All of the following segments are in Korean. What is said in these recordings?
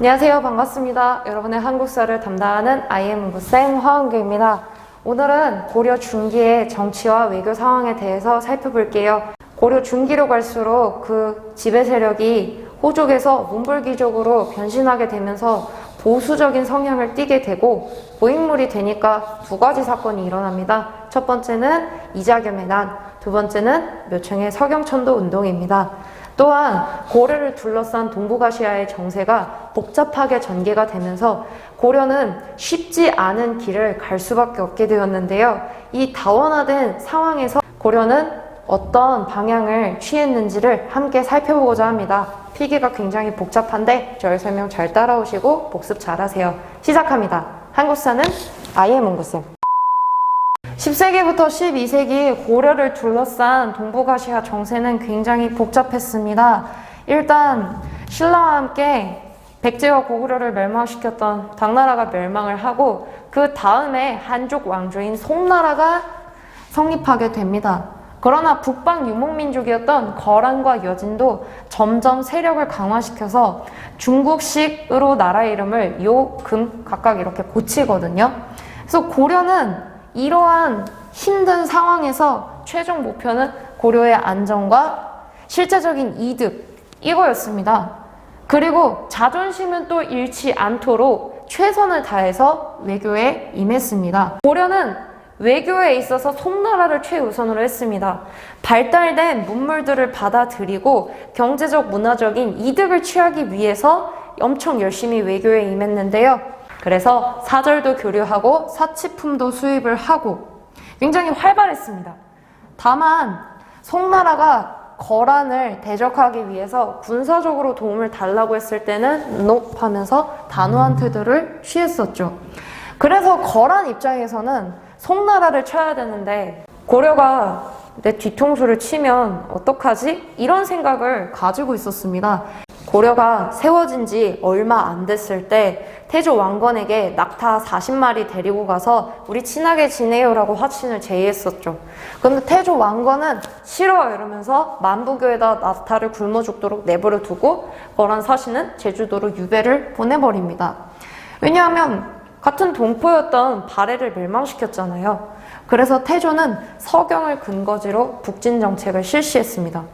안녕하세요. 반갑습니다. 여러분의 한국사를 담당하는 IM 문구쌤 화은규입니다. 오늘은 고려 중기의 정치와 외교 상황에 대해서 살펴볼게요. 고려 중기로 갈수록 그 지배 세력이 호족에서 문불귀족으로 변신하게 되면서 보수적인 성향을 띠게 되고 고인물이 되니까 두 가지 사건이 일어납니다. 첫 번째는 이자겸의 난, 두 번째는 묘청의 서경천도 운동입니다. 또한 고려를 둘러싼 동북아시아의 정세가 복잡하게 전개가 되면서 고려는 쉽지 않은 길을 갈 수밖에 없게 되었는데요. 이 다원화된 상황에서 고려는 어떤 방향을 취했는지를 함께 살펴보고자 합니다. 필기가 굉장히 복잡한데 저의 설명 잘 따라오시고 복습 잘하세요. 시작합니다. 한국사는 IM 문구쌤. 10세기부터 12세기 고려를 둘러싼 동북아시아 정세는 굉장히 복잡했습니다. 일단 신라와 함께 백제와 고구려를 멸망시켰던 당나라가 멸망을 하고 그 다음에 한족 왕조인 송나라가 성립하게 됩니다. 그러나 북방 유목민족이었던 거란과 여진도 점점 세력을 강화시켜서 중국식으로 나라 이름을 요, 금 각각 이렇게 고치거든요. 그래서 고려는 이러한 힘든 상황에서 최종 목표는 고려의 안정과 실제적인 이득 이거였습니다. 그리고 자존심은 또 잃지 않도록 최선을 다해서 외교에 임했습니다. 고려는 외교에 있어서 송나라를 최우선으로 했습니다. 발달된 문물들을 받아들이고 경제적 문화적인 이득을 취하기 위해서 엄청 열심히 외교에 임했는데요. 그래서 사절도 교류하고 사치품도 수입을 하고 굉장히 활발했습니다. 다만 송나라가 거란을 대적하기 위해서 군사적으로 도움을 달라고 했을 때는 NO 하면서 단호한 태도를 취했었죠. 그래서 거란 입장에서는 송나라를 쳐야 되는데 고려가 내 뒤통수를 치면 어떡하지? 이런 생각을 가지고 있었습니다. 고려가 세워진 지 얼마 안 됐을 때 태조 왕건에게 낙타 40마리 데리고 가서 우리 친하게 지내요라고 화친을 제의했었죠. 그런데 태조 왕건은 싫어 이러면서 만부교에다 낙타를 굶어 죽도록 내버려 두고 거란 사신은 제주도로 유배를 보내버립니다. 왜냐하면 같은 동포였던 발해를 멸망시켰잖아요. 그래서 태조는 서경을 근거지로 북진 정책을 실시했습니다.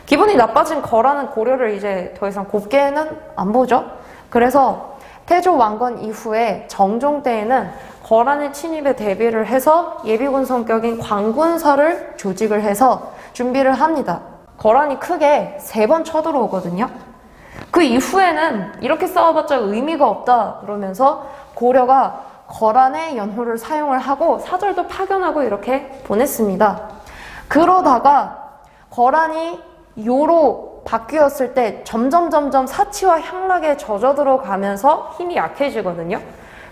기분이 나빠진 거란은 고려를 이제 더 이상 곱게는 안 보죠. 그래서 태조 왕건 이후에 정종 때에는 거란의 침입에 대비를 해서 예비군 성격인 광군사를 조직을 해서 준비를 합니다. 거란이 크게 3번 쳐들어오거든요. 그 이후에는 이렇게 싸워봤자 의미가 없다 그러면서 고려가 거란의 연호를 사용을 하고 사절도 파견하고 이렇게 보냈습니다. 그러다가 거란이 요로 바뀌었을 때 점점 사치와 향락에 젖어들어 가면서 힘이 약해지거든요.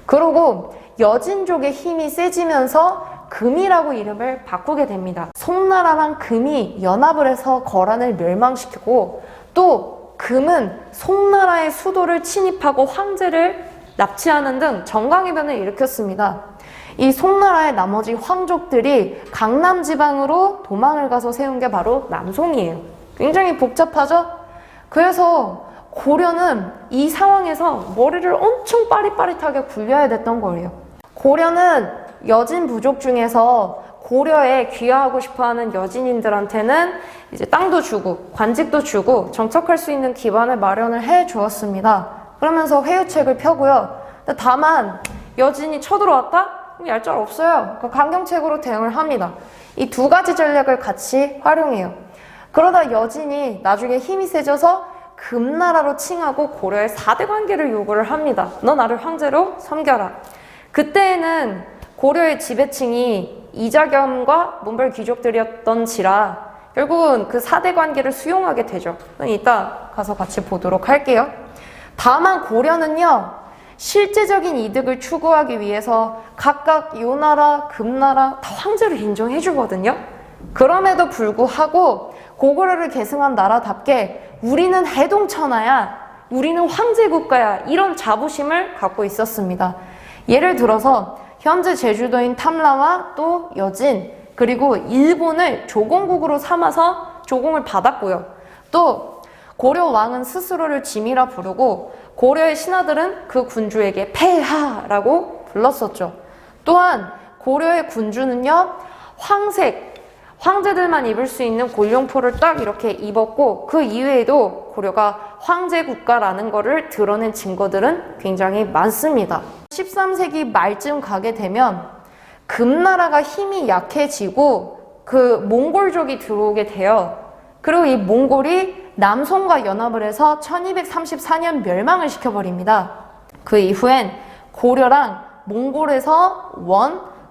그러고 여진족의 힘이 세지면서 금이라고 이름을 바꾸게 됩니다. 송나라랑 금이 연합을 해서 거란을 멸망시키고 또 금은 송나라의 수도를 침입하고 황제를 납치하는 등 정강이변을 일으켰습니다. 이 송나라의 나머지 황족들이 강남 지방으로 도망을 가서 세운 게 바로 남송이에요. 굉장히 복잡하죠? 그래서 고려는 이 상황에서 머리를 엄청 빠릿빠릿하게 굴려야 됐던 거예요. 고려는 여진 부족 중에서 고려에 귀화하고 싶어하는 여진인들한테는 이제 땅도 주고 관직도 주고 정착할 수 있는 기반을 마련을 해 주었습니다. 그러면서 회유책을 펴고요. 다만 여진이 쳐들어왔다? 얄짤 없어요. 강경책으로 대응을 합니다. 이 두 가지 전략을 같이 활용해요. 그러다 여진이 나중에 힘이 세져서 금나라로 칭하고 고려의 4대 관계를 요구를 합니다. 너 나를 황제로 섬겨라. 그때에는 고려의 지배층이 이자겸과 문벌 귀족들이었던지라 결국은 그 4대 관계를 수용하게 되죠. 이따 가서 같이 보도록 할게요. 다만 고려는요, 실제적인 이득을 추구하기 위해서 각각 요나라, 금나라 다 황제를 인정해 주거든요. 그럼에도 불구하고 고구려를 계승한 나라답게 우리는 해동천하야, 우리는 황제국가야 이런 자부심을 갖고 있었습니다. 예를 들어서 현재 제주도인 탐라와 또 여진 그리고 일본을 조공국으로 삼아서 조공을 받았고요. 또 고려 왕은 스스로를 짐이라 부르고 고려의 신하들은 그 군주에게 폐하라고 불렀었죠. 또한 고려의 군주는요, 황제들만 입을 수 있는 골룡포를 딱 이렇게 입었고, 그 이외에도 고려가 황제 국가라는 거를 드러낸 증거들은 굉장히 많습니다. 13세기 말쯤 가게 되면 금나라가 힘이 약해지고 그 몽골족이 들어오게 돼요. 그리고 이 몽골이 남송과 연합을 해서 1234년 멸망을 시켜버립니다. 그 이후엔 고려랑 몽골에서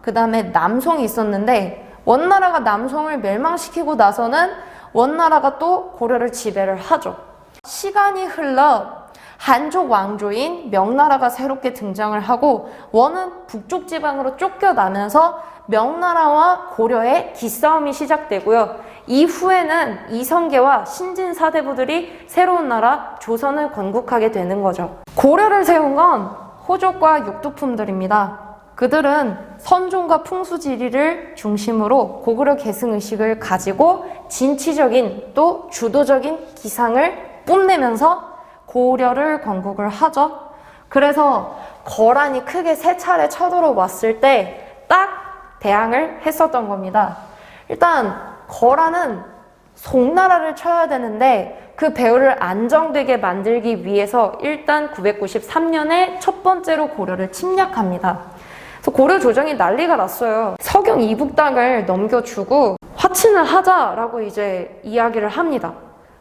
그 다음에 남송이 있었는데, 원나라가 남송을 멸망시키고 나서는 원나라가 또 고려를 지배를 하죠. 시간이 흘러 한족 왕조인 명나라가 새롭게 등장을 하고, 원은 북쪽 지방으로 쫓겨나면서 명나라와 고려의 기싸움이 시작되고요. 이후에는 이성계와 신진 사대부들이 새로운 나라 조선을 건국하게 되는 거죠. 고려를 세운 건 호족과 육두품들입니다. 그들은 선종과 풍수지리를 중심으로 고구려 계승의식을 가지고 진취적인 또 주도적인 기상을 뽐내면서 고려를 건국을 하죠. 그래서 거란이 크게 3차례 쳐들어왔을 때 딱 대항을 했었던 겁니다. 일단 거란은 송나라를 쳐야 되는데 그 배후를 안정되게 만들기 위해서 일단 993년에 첫 번째로 고려를 침략합니다. 그래서 고려 조정이 난리가 났어요. 서경 이북 땅을 넘겨주고 화친을 하자라고 이제 이야기를 합니다.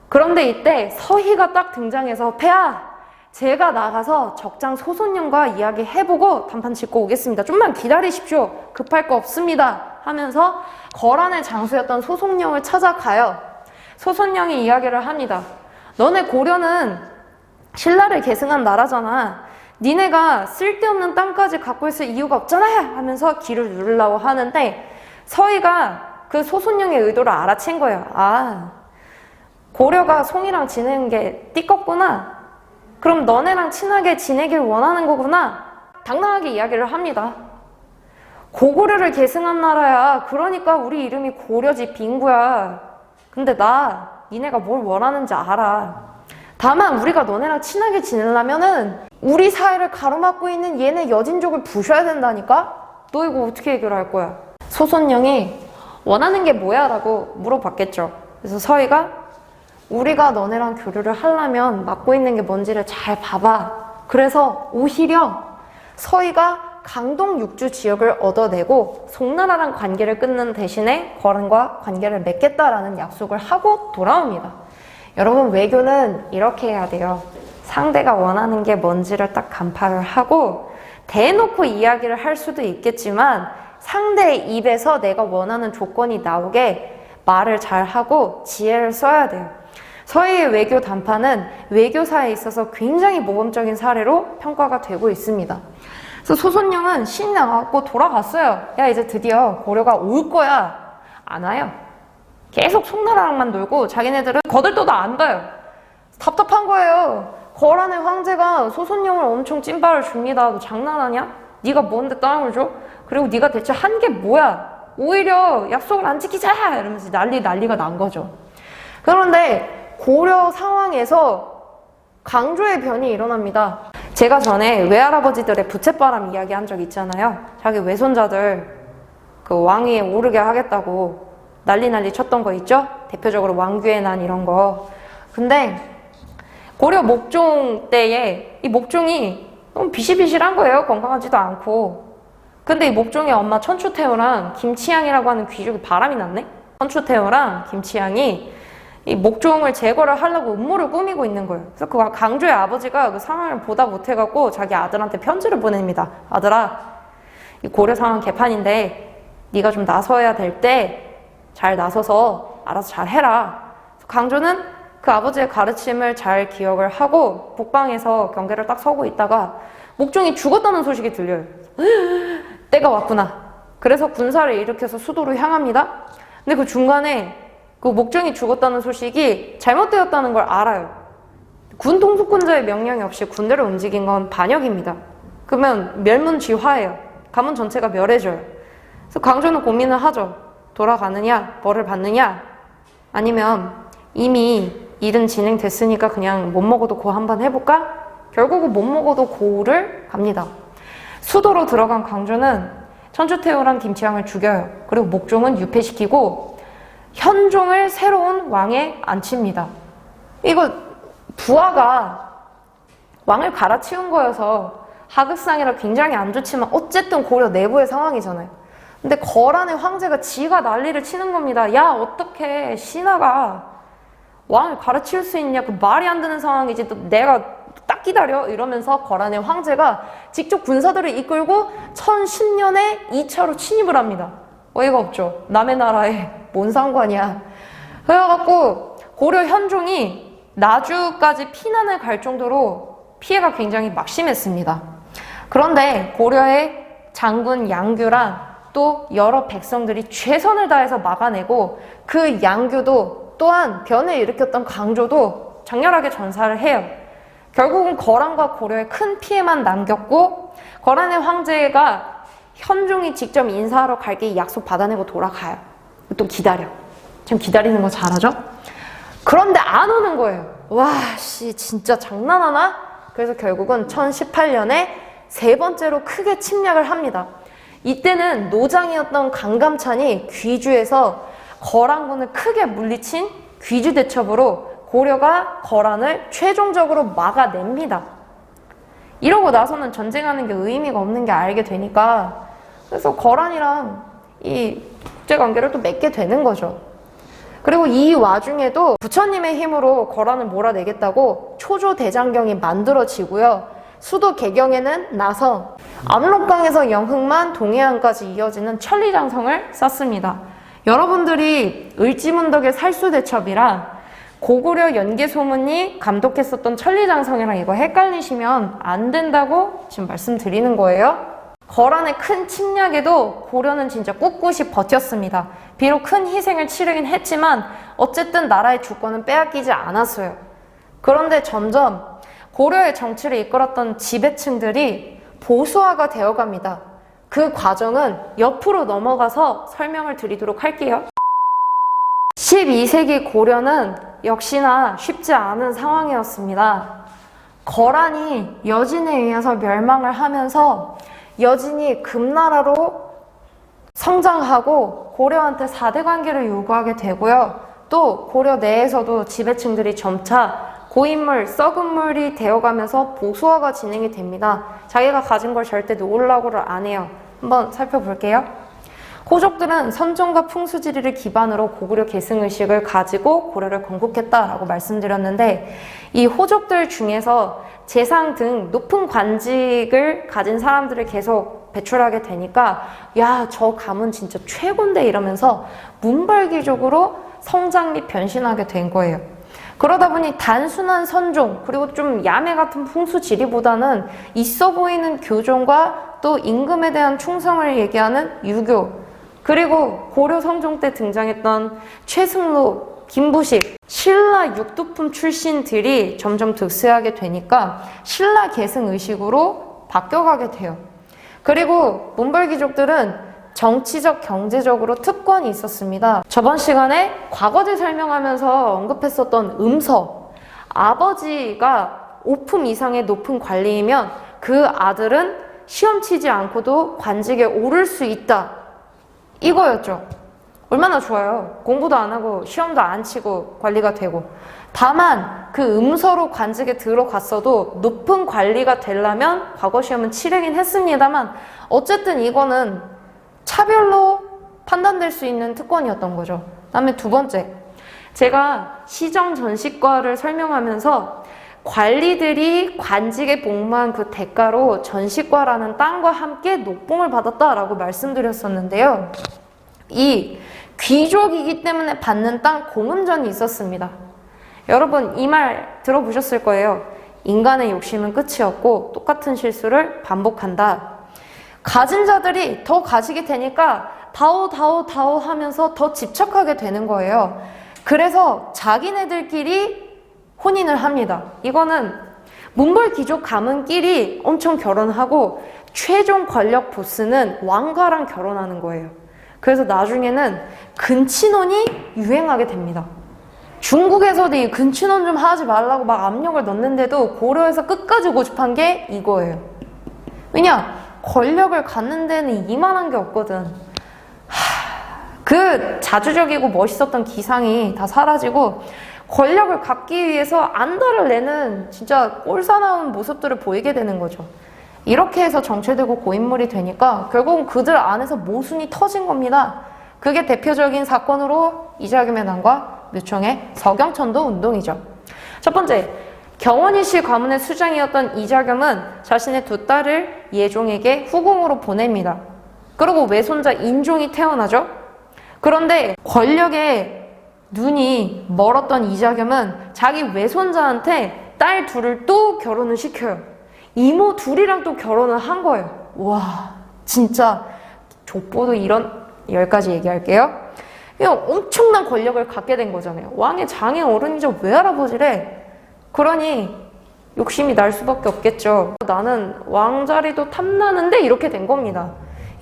그런데 이때 서희가 딱 등장해서 폐하, 제가 나가서 적장 소손령과 이야기해보고 단판 짓고 오겠습니다. 좀만 기다리십시오. 급할 거 없습니다. 하면서 거란의 장수였던 소손령을 찾아가요. 소손령이 이야기를 합니다. 너네 고려는 신라를 계승한 나라잖아. 니네가 쓸데없는 땅까지 갖고 있을 이유가 없잖아 하면서 기를 누르려고 하는데, 서희가 그 소손령의 의도를 알아챈 거예요. 아, 고려가 송이랑 지내는 게 띠껍구나. 그럼 너네랑 친하게 지내길 원하는 거구나. 당당하게 이야기를 합니다. 고구려를 계승한 나라야. 그러니까 우리 이름이 고려지 빙구야. 근데 니네가 뭘 원하는지 알아. 다만 우리가 너네랑 친하게 지내려면은 우리 사회를 가로막고 있는 얘네 여진족을 부셔야 된다니까? 너 이거 어떻게 해결할 거야? 소손령이 원하는 게 뭐야? 라고 물어봤겠죠. 그래서 서희가 우리가 너네랑 교류를 하려면 맡고 있는 게 뭔지를 잘 봐봐. 그래서 오히려 서희가 강동 육주 지역을 얻어내고 송나라랑 관계를 끊는 대신에 거란과 관계를 맺겠다라는 약속을 하고 돌아옵니다. 여러분, 외교는 이렇게 해야 돼요. 상대가 원하는 게 뭔지를 딱 간파를 하고 대놓고 이야기를 할 수도 있겠지만 상대의 입에서 내가 원하는 조건이 나오게 말을 잘 하고 지혜를 써야 돼요. 서희의 외교 단파는 외교사에 있어서 굉장히 모범적인 사례로 평가가 되고 있습니다. 그래서 소손령은 신이 나갖고 돌아갔어요. 야, 이제 드디어 고려가 올 거야. 안 와요. 계속 송나라랑만 놀고 자기네들은 거들떠도 안 가요. 답답한 거예요. 거란의 황제가 소손령을 엄청 찐빠를 줍니다. 너 장난하냐? 네가 뭔데 땅을 줘? 그리고 네가 대체 한 게 뭐야? 오히려 약속을 안 지키자! 이러면서 난리가 난 거죠. 그런데 고려 상황에서 강조의 변이 일어납니다. 제가 전에 외할아버지들의 부채바람 이야기 한 적 있잖아요. 자기 외손자들 그 왕위에 오르게 하겠다고 난리 쳤던 거 있죠? 대표적으로 왕규의 난 이런 거. 근데 고려 목종 때에 이 목종이 너무 비실비실한 거예요. 건강하지도 않고. 근데 이 목종의 엄마 천추태후랑 김치향이라고 하는 귀족이 바람이 났네? 천추태후랑 김치향이 이 목종을 제거를 하려고 음모를 꾸미고 있는 거예요. 그래서 그 강조의 아버지가 그 상황을 보다 못해갖고 자기 아들한테 편지를 보냅니다. 아들아, 이 고려 상황 개판인데 네가 좀 나서야 될 때 잘 나서서 알아서 잘 해라. 강조는 그 아버지의 가르침을 잘 기억을 하고 북방에서 경계를 딱 서고 있다가 목종이 죽었다는 소식이 들려요. 때가 왔구나. 그래서 군사를 일으켜서 수도로 향합니다. 근데 그 중간에 그 목종이 죽었다는 소식이 잘못되었다는 걸 알아요. 군 통수권자의 명령이 없이 군대를 움직인 건 반역입니다. 그러면 멸문지화예요. 가문 전체가 멸해져요. 그래서 강조는 고민을 하죠. 돌아가느냐, 벌을 받느냐, 아니면 이미 일은 진행됐으니까 그냥 못 먹어도 고 한번 해볼까? 결국은 못 먹어도 고을을 갑니다. 수도로 들어간 광주는 천주태후랑 김치왕을 죽여요. 그리고 목종은 유폐시키고 현종을 새로운 왕에 앉힙니다. 이거 부하가 왕을 갈아치운 거여서 하극상이라 굉장히 안 좋지만 어쨌든 고려 내부의 상황이잖아요. 근데 거란의 황제가 지가 난리를 치는 겁니다. 야, 어떻게 신하가 왕을 갈아치울 수 있냐? 그 말이 안 되는 상황이지. 또 내가 딱 기다려 이러면서 거란의 황제가 직접 군사들을 이끌고 1010년에 2차로 침입을 합니다. 어이가 없죠. 남의 나라에 뭔 상관이야. 그래갖고 고려 현종이 나주까지 피난을 갈 정도로 피해가 굉장히 막심했습니다. 그런데 고려의 장군 양규랑 또 여러 백성들이 최선을 다해서 막아내고 그 양규도 또한 변을 일으켰던 강조도 장렬하게 전사를 해요. 결국은 거란과 고려에 큰 피해만 남겼고 거란의 황제가 현종이 직접 인사하러 갈게 약속 받아내고 돌아가요. 또 기다려. 지금 기다리는 거 잘하죠? 그런데 안 오는 거예요. 와, 씨, 진짜 장난하나? 그래서 결국은 1018년에 세 번째로 크게 침략을 합니다. 이때는 노장이었던 강감찬이 귀주에서 거란군을 크게 물리친 귀주 대첩으로 고려가 거란을 최종적으로 막아냅니다. 이러고 나서는 전쟁하는 게 의미가 없는 게 알게 되니까 그래서 거란이랑 이 국제관계를 또 맺게 되는 거죠. 그리고 이 와중에도 부처님의 힘으로 거란을 몰아내겠다고 초조대장경이 만들어지고요. 수도 개경에는 나성, 압록강에서 영흥만 동해안까지 이어지는 천리장성을 쌓습니다. 여러분들이 을지문덕의 살수대첩이랑 고구려 연개소문이 감독했었던 천리장성이랑 이거 헷갈리시면 안 된다고 지금 말씀드리는 거예요. 거란의 큰 침략에도 고려는 진짜 꿋꿋이 버텼습니다. 비록 큰 희생을 치르긴 했지만 어쨌든 나라의 주권은 빼앗기지 않았어요. 그런데 점점 고려의 정치를 이끌었던 지배층들이 보수화가 되어갑니다. 그 과정은 옆으로 넘어가서 설명을 드리도록 할게요. 12세기 고려는 역시나 쉽지 않은 상황이었습니다. 거란이 여진에 의해서 멸망을 하면서 여진이 금나라로 성장하고 고려한테 4대 관계를 요구하게 되고요. 또 고려 내에서도 지배층들이 점차 고인물, 썩은 물이 되어가면서 보수화가 진행이 됩니다. 자기가 가진 걸 절대 놓으려고를 안 해요. 한번 살펴볼게요. 호족들은 선종과 풍수지리를 기반으로 고구려 계승의식을 가지고 고려를 건국했다라고 말씀드렸는데 이 호족들 중에서 재상 등 높은 관직을 가진 사람들을 계속 배출하게 되니까 야, 저 가문 진짜 최고인데 이러면서 문벌기족으로 성장 및 변신하게 된 거예요. 그러다 보니 단순한 선종 그리고 좀 야매 같은 풍수지리보다는 있어 보이는 교종과 또 임금에 대한 충성을 얘기하는 유교 그리고 고려 성종 때 등장했던 최승로, 김부식, 신라 육두품 출신들이 점점 득세하게 되니까 신라 계승 의식으로 바뀌어가게 돼요. 그리고 문벌귀족들은 정치적, 경제적으로 특권이 있었습니다. 저번 시간에 과거제 설명하면서 언급했었던 음서, 아버지가 5품 이상의 높은 관리이면 그 아들은 시험 치지 않고도 관직에 오를 수 있다. 이거였죠. 얼마나 좋아요. 공부도 안 하고 시험도 안 치고 관리가 되고. 다만 그 음서로 관직에 들어갔어도 높은 관리가 되려면 과거 시험은 치르긴 했습니다만 어쨌든 이거는 차별로 판단될 수 있는 특권이었던 거죠. 다음에 두 번째, 제가 시정전식과를 설명하면서 관리들이 관직에 복무한 그 대가로 전식과라는 땅과 함께 녹봉을 받았다라고 말씀드렸었는데요. 이 귀족이기 때문에 받는 땅 공음전이 있었습니다. 여러분 이 말 들어보셨을 거예요. 인간의 욕심은 끝이 없고 똑같은 실수를 반복한다. 가진 자들이 더 가지게 되니까 다오 하면서 더 집착하게 되는 거예요. 그래서 자기네들끼리 혼인을 합니다. 이거는 문벌귀족 가문끼리 엄청 결혼하고 최종 권력 보스는 왕가랑 결혼하는 거예요. 그래서 나중에는 근친혼이 유행하게 됩니다. 중국에서도 이 근친혼 좀 하지 말라고 막 압력을 넣는데도 고려에서 끝까지 고집한 게 이거예요. 왜냐? 권력을 갖는 데는 이만한 게 없거든. 그 자주적이고 멋있었던 기상이 다 사라지고 권력을 갖기 위해서 안달을 내는 진짜 꼴사나운 모습들을 보이게 되는 거죠. 이렇게 해서 정체되고 고인물이 되니까 결국은 그들 안에서 모순이 터진 겁니다. 그게 대표적인 사건으로 이자겸의 난과 묘청의 서경천도 운동이죠. 첫 번째, 경원이씨 가문의 수장이었던 이자겸은 자신의 두 딸을 예종에게 후궁으로 보냅니다. 그리고 외손자 인종이 태어나죠. 그런데 권력에 눈이 멀었던 이자겸은 자기 외손자한테 딸 둘을 또 결혼을 시켜요. 이모 둘이랑 또 결혼을 한 거예요. 와, 진짜 족보도 이런, 여기까지 얘기할게요. 그냥 엄청난 권력을 갖게 된 거잖아요. 왕의 장애 어른이죠. 외할아버지래. 그러니 욕심이 날 수밖에 없겠죠. 나는 왕자리도 탐나는데 이렇게 된 겁니다.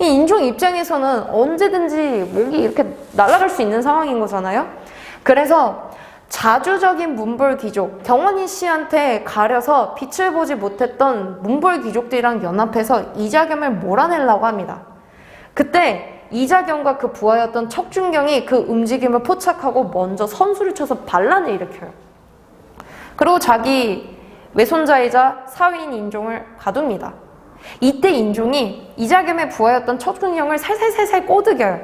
이 인종 입장에서는 언제든지 목이 이렇게 날아갈 수 있는 상황인 거잖아요. 그래서 자주적인 문벌 귀족, 경원희 씨한테 가려서 빛을 보지 못했던 문벌 귀족들이랑 연합해서 이자겸을 몰아내려고 합니다. 그때 이자겸과 그 부하였던 척준경이 그 움직임을 포착하고 먼저 선수를 쳐서 반란을 일으켜요. 그리고 자기 외손자이자 사위인 인종을 가둡니다. 이때 인종이 이자겸의 부하였던 척준경을 살살살살 꼬드겨요.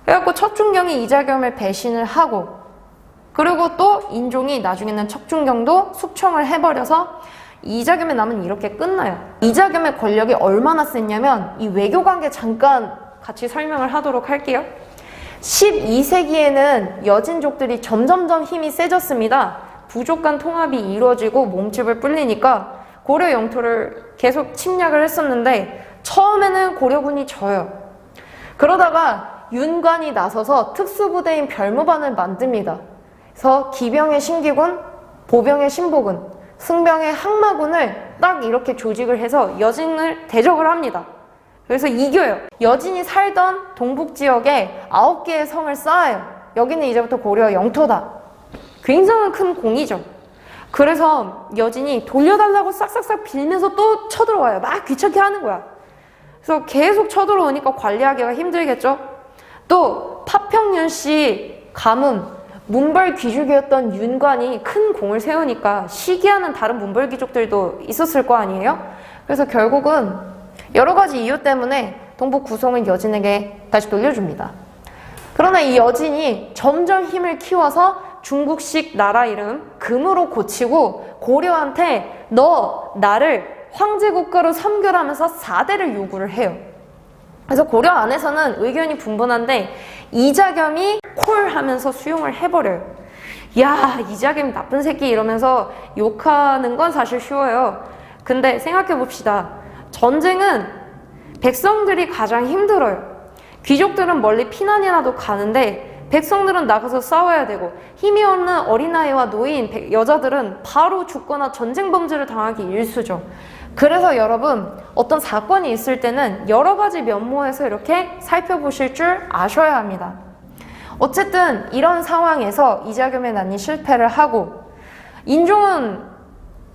그래갖고 척준경이 이자겸을 배신을 하고, 그리고 또 인종이 나중에는 척준경도 숙청을 해버려서 이자겸의 남은 이렇게 끝나요. 이자겸의 권력이 얼마나 셌냐면 이 외교관계 잠깐 같이 설명을 하도록 할게요. 12세기에는 여진족들이 점점점 힘이 세졌습니다. 부족 간 통합이 이루어지고 몸집을 불리니까 고려 영토를 계속 침략을 했었는데 처음에는 고려군이 져요. 그러다가 윤관이 나서서 특수부대인 별무반을 만듭니다. 그래서 기병의 신기군, 보병의 신보군, 승병의 항마군을 딱 이렇게 조직을 해서 여진을 대적을 합니다. 그래서 이겨요. 여진이 살던 동북지역에 9개의 성을 쌓아요. 여기는 이제부터 고려 영토다. 굉장히 큰 공이죠. 그래서 여진이 돌려달라고 싹싹싹 빌면서 또 쳐들어와요. 막 귀찮게 하는 거야. 그래서 계속 쳐들어오니까 관리하기가 힘들겠죠. 또 파평윤 씨 가문 문벌 귀족이었던 윤관이 큰 공을 세우니까 시기하는 다른 문벌 귀족들도 있었을 거 아니에요. 그래서 결국은 여러 가지 이유 때문에 동북 구성을 여진에게 다시 돌려줍니다. 그러나 이 여진이 점점 힘을 키워서 중국식 나라 이름 금으로 고치고 고려한테 너 나를 황제국가로 섬겨라면서 4대를 요구를 해요. 그래서 고려 안에서는 의견이 분분한데 이자겸이 콜 하면서 수용을 해버려요. 야, 이자겸 나쁜 새끼 이러면서 욕하는 건 사실 쉬워요. 근데 생각해 봅시다. 전쟁은 백성들이 가장 힘들어요. 귀족들은 멀리 피난이라도 가는데 백성들은 나가서 싸워야 되고 힘이 없는 어린아이와 노인, 여자들은 바로 죽거나 전쟁 범죄를 당하기 일쑤죠. 그래서 여러분 어떤 사건이 있을 때는 여러 가지 면모에서 이렇게 살펴보실 줄 아셔야 합니다. 어쨌든 이런 상황에서 이자겸의 난이 실패를 하고 인종은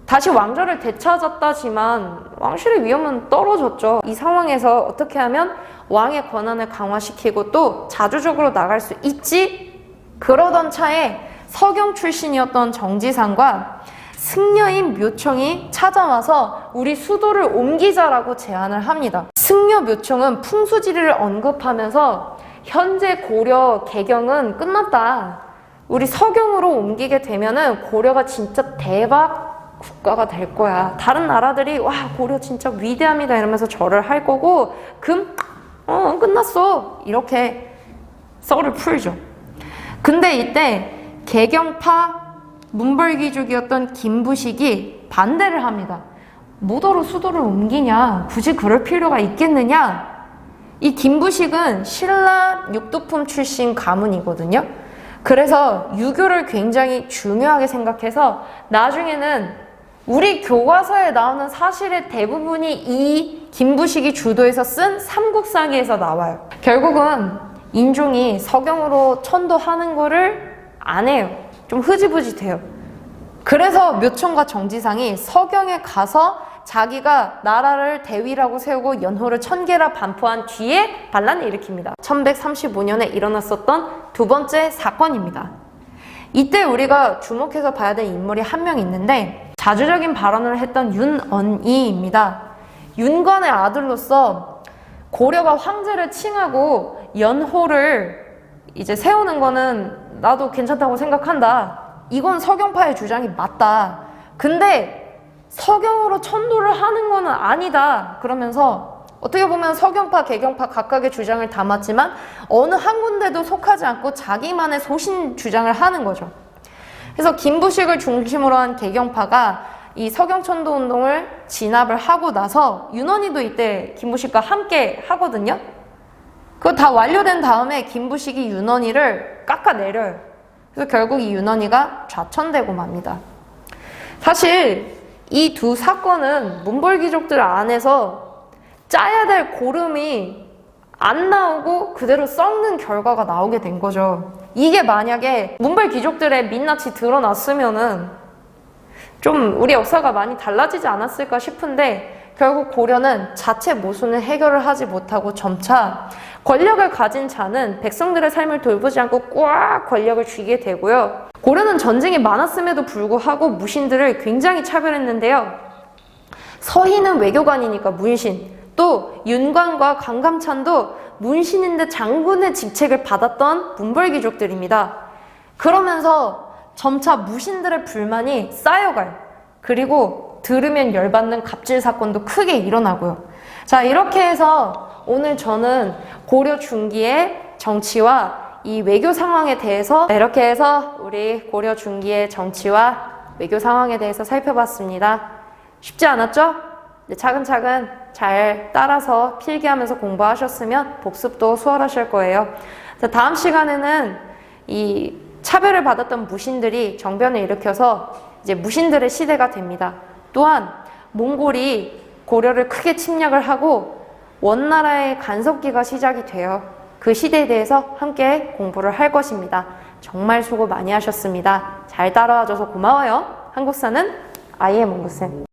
다시 왕좌를 되찾았다지만 왕실의 위험은 떨어졌죠. 이 상황에서 어떻게 하면 왕의 권한을 강화시키고 또 자주적으로 나갈 수 있지? 그러던 차에 서경 출신이었던 정지상과 승려인 묘청이 찾아와서 우리 수도를 옮기자라고 제안을 합니다. 승려 묘청은 풍수지리를 언급하면서 현재 고려 개경은 끝났다. 우리 서경으로 옮기게 되면은 고려가 진짜 대박 국가가 될 거야. 다른 나라들이 와 고려 진짜 위대합니다 이러면서 절을 할 거고 끝났어 이렇게 썰을 풀죠. 근데 이때 개경파 문벌귀족이었던 김부식이 반대를 합니다. 뭐더러 수도를 옮기냐, 굳이 그럴 필요가 있겠느냐. 이 김부식은 신라 육두품 출신 가문이거든요. 그래서 유교를 굉장히 중요하게 생각해서 나중에는 우리 교과서에 나오는 사실의 대부분이 이 김부식이 주도해서 쓴 삼국사기에서 나와요. 결국은 인종이 서경으로 천도하는 거를 안 해요. 좀 흐지부지 돼요. 그래서 묘청과 정지상이 서경에 가서 자기가 나라를 대위라고 세우고 연호를 천계라 반포한 뒤에 반란을 일으킵니다. 1135년에 일어났었던 두 번째 사건입니다. 이때 우리가 주목해서 봐야 될 인물이 한 명 있는데 자주적인 발언을 했던 윤언이입니다. 윤관의 아들로서 고려가 황제를 칭하고 연호를 이제 세우는 거는 나도 괜찮다고 생각한다. 이건 서경파의 주장이 맞다. 근데 서경으로 천도를 하는 거는 아니다. 그러면서 어떻게 보면 서경파, 개경파 각각의 주장을 담았지만 어느 한 군데도 속하지 않고 자기만의 소신 주장을 하는 거죠. 그래서 김부식을 중심으로 한 개경파가 이 서경천도 운동을 진압을 하고 나서 윤원이도 이때 김부식과 함께 하거든요. 그거 다 완료된 다음에 김부식이 윤원이를 깎아내려요. 그래서 결국 이 윤원이가 좌천되고 맙니다. 사실 이 두 사건은 문벌귀족들 안에서 짜야 될 고름이 안 나오고 그대로 썩는 결과가 나오게 된 거죠. 이게 만약에 문벌귀족들의 민낯이 드러났으면은 좀 우리 역사가 많이 달라지지 않았을까 싶은데 결국 고려는 자체 모순을 해결을 하지 못하고 점차 권력을 가진 자는 백성들의 삶을 돌보지 않고 꽉 권력을 쥐게 되고요. 고려는 전쟁이 많았음에도 불구하고 무신들을 굉장히 차별했는데요. 서희는 외교관이니까 문신, 또 윤관과 강감찬도 문신인데 장군의 직책을 받았던 문벌귀족들입니다. 그러면서 점차 무신들의 불만이 쌓여가요. 그리고 들으면 열받는 갑질 사건도 크게 일어나고요. 자, 이렇게 해서 오늘 저는 고려 중기의 정치와 이 외교 상황에 대해서 이렇게 해서 우리 고려 중기의 정치와 외교 상황에 대해서 살펴봤습니다. 쉽지 않았죠? 네, 차근차근 잘 따라서 필기하면서 공부하셨으면 복습도 수월하실 거예요. 자, 다음 시간에는 이 차별을 받았던 무신들이 정변을 일으켜서 이제 무신들의 시대가 됩니다. 또한 몽골이 고려를 크게 침략을 하고 원나라의 간섭기가 시작이 돼요. 그 시대에 대해서 함께 공부를 할 것입니다. 정말 수고 많이 하셨습니다. 잘 따라와줘서 고마워요. 한국사는 아이의 몽고쌤.